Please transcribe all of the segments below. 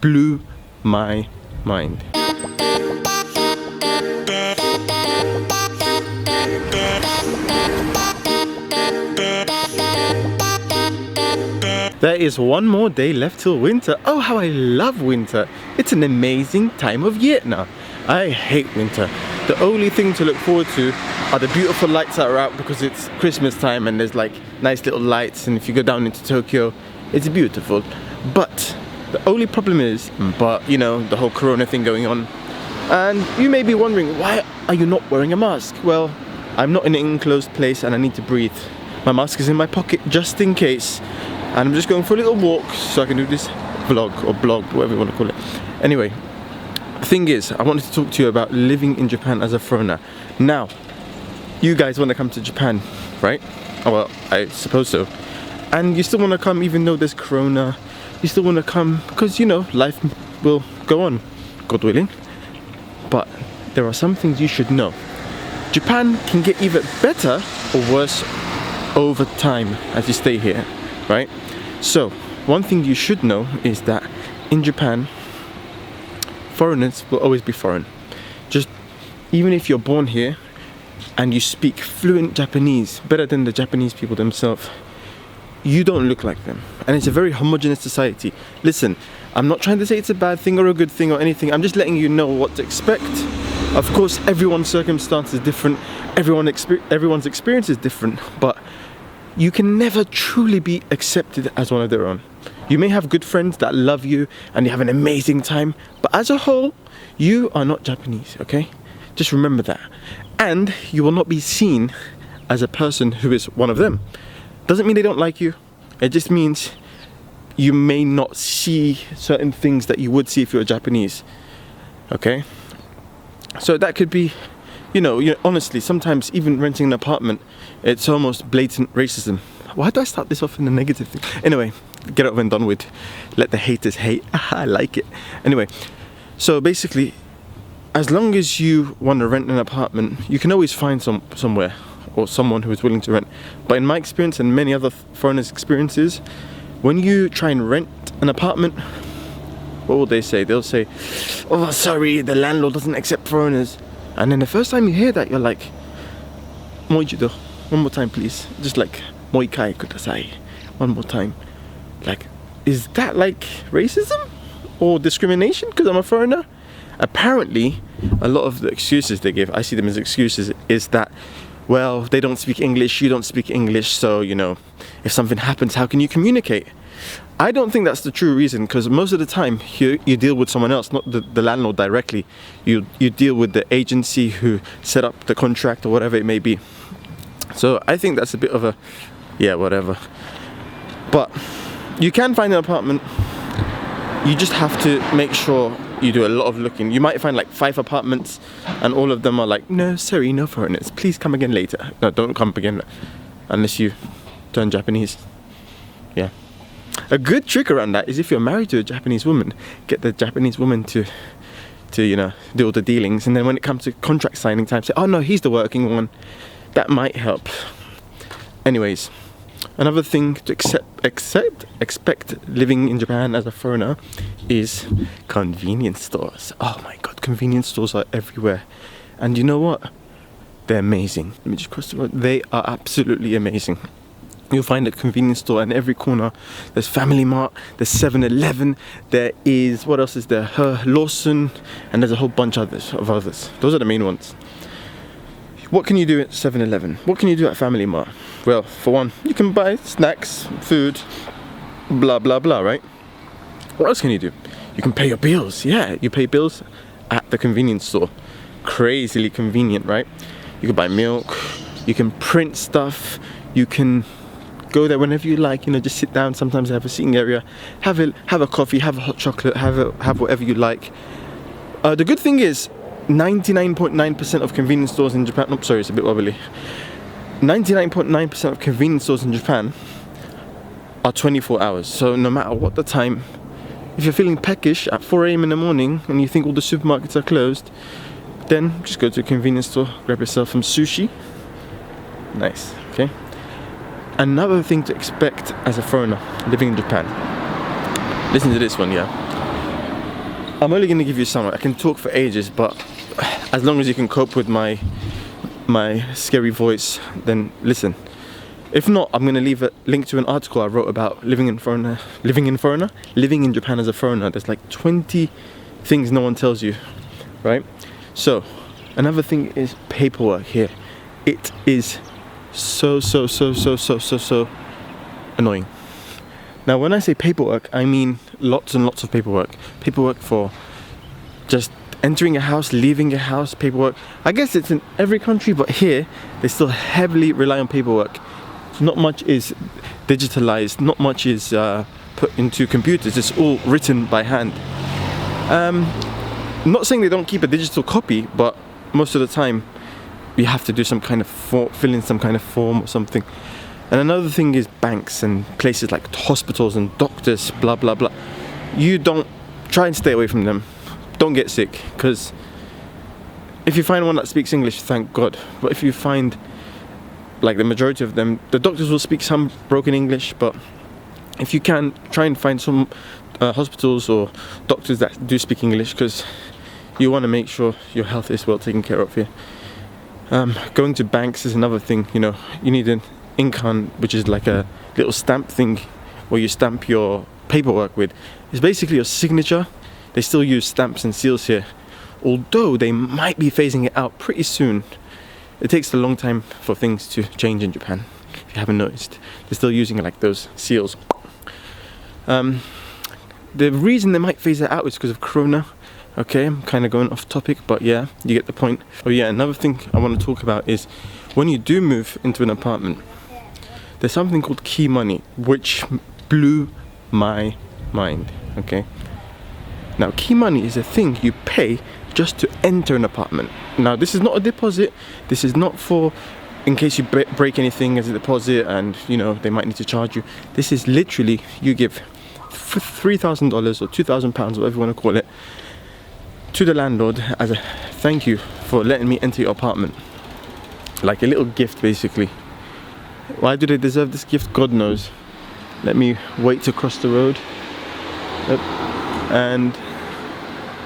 blew my mind. There is one more day left till winter. Oh, how I love winter. It's an amazing time of year now. I hate winter. The only thing to look forward to are the beautiful lights that are out because it's Christmas time and there's like nice little lights, and if you go down into Tokyo, it's beautiful. But the only problem is, you know, the whole corona thing going on. And you may be wondering, why are you not wearing a mask? Well, I'm not in an enclosed place and I need to breathe. My mask is in my pocket just in case. And I'm just going for a little walk so I can do this vlog or blog, whatever you want to call it. Anyway, the thing is, I wanted to talk to you about living in Japan as a foreigner. Now, you guys want to come to Japan, right? Oh, well, I suppose so. And you still want to come even though there's corona. You still want to come because, you know, life will go on, God willing. But there are some things you should know. Japan can get either better or worse over time as you stay here, right? So, one thing you should know is that in Japan, foreigners will always be foreign. Just even if you're born here and you speak fluent Japanese, better than the Japanese people themselves, you don't look like them. And it's a very homogeneous society. Listen, I'm not trying to say it's a bad thing or a good thing or anything. I'm just letting you know what to expect. Of course, everyone's circumstance is different. Everyone's experience is different. But you can never truly be accepted as one of their own. You may have good friends that love you and you have an amazing time, but as a whole, you are not Japanese, okay? Just remember that. And you will not be seen as a person who is one of them. Doesn't mean they don't like you. It just means you may not see certain things that you would see if you're Japanese, okay? So that could be, you know, honestly, sometimes even renting an apartment, it's almost blatant racism. Why do I start this off in a negative thing? Anyway, get it over and done with. Let the haters hate. I like it. Anyway, so basically, as long as you want to rent an apartment, you can always find somewhere or someone who is willing to rent. But in my experience and many other foreigners' experiences, when you try and rent an apartment, what will they say? They'll say, oh, sorry, the landlord doesn't accept foreigners. And then the first time you hear that, you're like, moichido, one more time please. Just like, moikai kudasai, one more time. Like, is that like racism or discrimination because I'm a foreigner? Apparently, a lot of the excuses they give, I see them as excuses, is that, well, they don't speak English, you don't speak English, so, you know, if something happens, how can you communicate? I don't think that's the true reason, because most of the time you deal with someone else, not the landlord directly. You deal with the agency who set up the contract or whatever it may be. So I think that's a bit of a, yeah, whatever. But you can find an apartment. You just have to make sure you do a lot of looking. You might find like 5 apartments and all of them are like, no, sorry, no foreigners. Please come again later. No, don't come again unless you turn Japanese. Yeah. A good trick around that is if you're married to a Japanese woman, get the Japanese woman to you know, do all the dealings, and then when it comes to contract signing time, say, oh no, he's the working one. That might help. Anyways, another thing to expect living in Japan as a foreigner is convenience stores. Oh my god, convenience stores are everywhere. And you know what? They're amazing. Let me just cross the road. They are absolutely amazing. You'll find a convenience store in every corner. There's Family Mart, there's 7-Eleven, there is, what else is there? Lawson, and there's a whole bunch of others. Those are the main ones. What can you do at 7-Eleven? What can you do at Family Mart? Well, for one, you can buy snacks, food, blah blah blah, right? What else can you do? You can pay your bills. Yeah, you pay bills at the convenience store. Crazily convenient, right? You can buy milk, you can print stuff, you can go there whenever you like, you know, just sit down. Sometimes they have a seating area, have a coffee, have a hot chocolate, have whatever you like. The good thing is 99.9% of convenience stores in Japan, oops, sorry, it's a bit wobbly. 99.9% of convenience stores in Japan are 24 hours. So no matter what the time, if you're feeling peckish at 4 AM in the morning and you think all the supermarkets are closed, then just go to a convenience store, grab yourself some sushi. Nice, okay? Another thing to expect as a foreigner living in Japan. Listen to this one, yeah. I'm only going to give you some. I can talk for ages, but as long as you can cope with my scary voice, then listen. If not, I'm going to leave a link to an article I wrote about living in Japan as a foreigner. There's like 20 things no one tells you, right? So, another thing is paperwork here. It is so annoying. Now, when I say paperwork, I mean lots and lots of paperwork. Paperwork for just entering a house, leaving a house, paperwork. I guess it's in every country, but here they still heavily rely on paperwork. Not much is digitalized, not much is put into computers. It's all written by hand. I'm not saying they don't keep a digital copy, but most of the time you have to do some kind of fill in some kind of form or something. And another thing is banks and places like hospitals and doctors, blah blah blah. You don't try and stay away from them. Don't get sick, because if you find one that speaks English, thank God. But if you find like the majority of them, the doctors will speak some broken English, but if you can, try and find some hospitals or doctors that do speak English, because you want to make sure your health is well taken care of here. Going to banks is another thing. You know, you need an inkan, which is like a little stamp thing where you stamp your paperwork with. It's basically your signature. They still use stamps and seals here, although they might be phasing it out pretty soon. It takes a long time for things to change in Japan, if you haven't noticed. They're still using like those seals. The reason they might phase it out is because of Corona. Okay, I'm kind of going off topic, but yeah, you get the point. Oh yeah, another thing I want to talk about is when you do move into an apartment, there's something called key money, which blew my mind, okay? Now, key money is a thing you pay just to enter an apartment. Now, this is not a deposit. This is not for in case you break anything as a deposit and, you know, they might need to charge you. This is literally, you give $3,000 or £2,000, whatever you want to call it, to the landlord as a thank you for letting me enter your apartment. Like a little gift, basically. Why do they deserve this gift? God knows. Let me wait to cross the road. Yep. And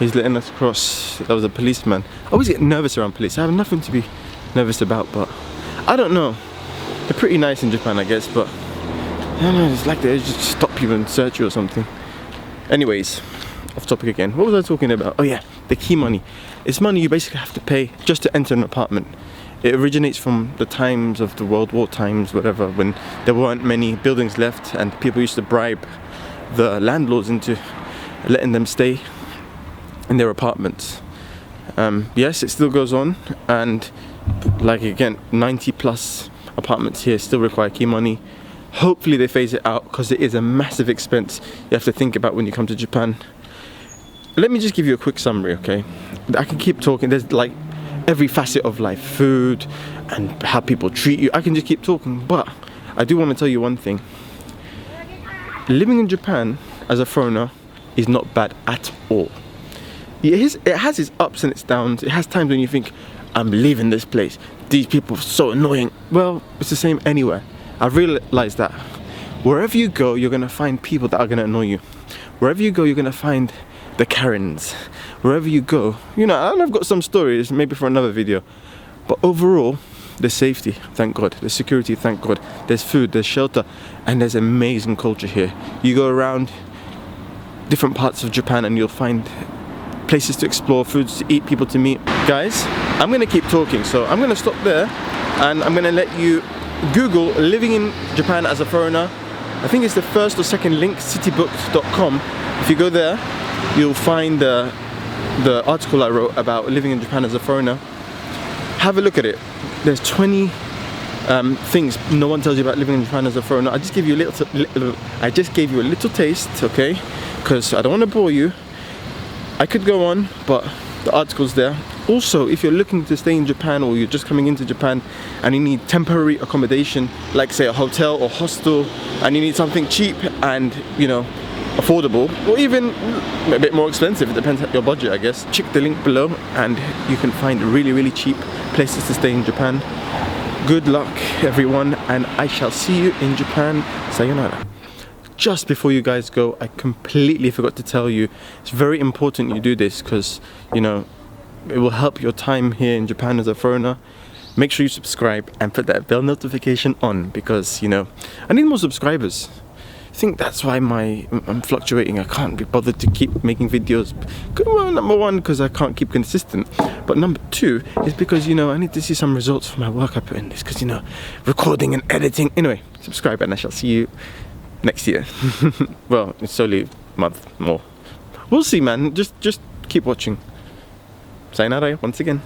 he's letting us cross. That was a policeman. I always get nervous around police. I have nothing to be nervous about, but I don't know. They're pretty nice in Japan, I guess, but I don't know, it's like they just stop you and search you or something. Anyways, off topic again. What was I talking about? Oh yeah, the key money. It's money you basically have to pay just to enter an apartment. It originates from the times of the World War times, whatever, when there weren't many buildings left and people used to bribe the landlords into letting them stay in their apartments. Yes, it still goes on, and like again, 90 plus apartments here still require key money. Hopefully they phase it out, because it is a massive expense you have to think about when you come to Japan. Let me just give you a quick summary, okay? I can keep talking. There's like every facet of life, food and how people treat you. I can just keep talking, but I do want to tell you one thing. Living in Japan as a foreigner is not bad at all. It has its ups and its downs. It has times when you think, I'm leaving this place. These people are so annoying. Well, it's the same anywhere. I've realized that wherever you go, you're going to find people that are going to annoy you. Wherever you go, you're going to find the Karens. Wherever you go, you know, and I've got some stories, maybe for another video. But overall, there's safety, thank God. There's security, thank God. There's food, there's shelter, and there's amazing culture here. You go around different parts of Japan and you'll find places to explore, foods to eat, people to meet. Guys, I'm going to keep talking, so I'm going to stop there and I'm going to let you Google living in Japan as a foreigner. I think it's the first or second link, citybook.com. If you go there, you'll find the article I wrote about living in Japan as a foreigner. Have a look at it. There's 20 things no one tells you about living in Japan as a foreigner. I just gave you a little taste, okay? Because I don't want to bore you. I could go on, but the article's there. Also, if you're looking to stay in Japan or you're just coming into Japan and you need temporary accommodation, like say a hotel or hostel, and you need something cheap and, you know, affordable, or even a bit more expensive, it depends on your budget, I guess. Check the link below and you can find really, really cheap places to stay in Japan. Good luck, everyone, and I shall see you in Japan. Sayonara. just before you guys go, I completely forgot to tell you, it's very important you do this because, you know, it will help your time here in Japan as a foreigner. Make sure you subscribe and put that bell notification on because, you know, I need more subscribers. I think that's why I'm fluctuating. I can't be bothered to keep making videos. Well, number one, because I can't keep consistent. But number two is because, you know, I need to see some results for my work I put in this. Because, you know, recording and editing. Anyway, subscribe and I shall see you next year. Well, it's only a month more. We'll see, man. Just keep watching. Sayonara once again.